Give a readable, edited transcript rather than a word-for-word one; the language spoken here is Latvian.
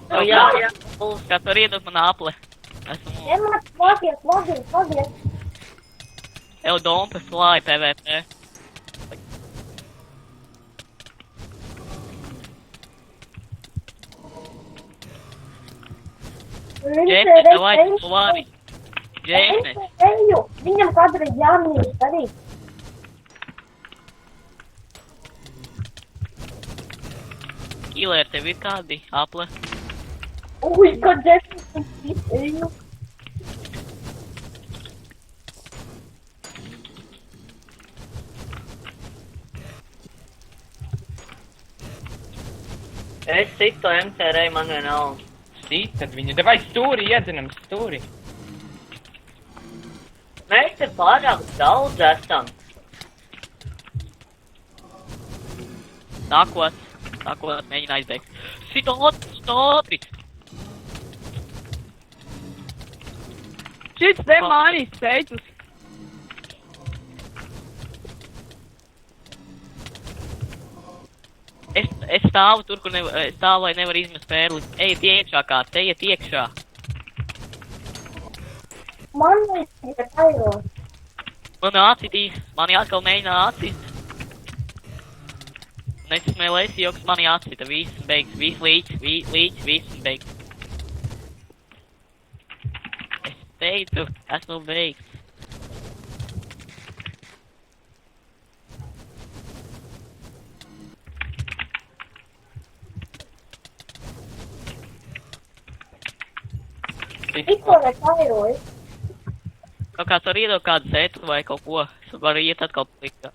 Jā. Kā tur iedod man apli. Esmu Emats, logies. Eudompe fly PvP. Jēsnes, davai, tu vari. Jēsnes. Eju, viņam kādreiz jāmīst arī. Killer, tev ir kādi apli? Ui, kad Jēsnes eju. Es citu MCR, man vienalga. Tad viņa davai stūri, iedzinam stūri. Mēs te pārāk daudz esam. Nākot, mēģina aizbēgt. Sit ātri! Šits te manīs ceļus. Es stāvu tur, kur stāvu, lai nevar izmest pērli. Ejiet iekšā kāds, ejiet iekšā. Man ir kairos. Man atsitīs, mani atkal mēģina atsist. Un es smēlēs, jo kas mani atsita, viss beigs, viss līdz, viss beigs. Es teicu, esmu beigs. Tikko ne kairojas. Kaut kāds var iedot kādu setu vai kaut ko, es varu iet atkal plikā.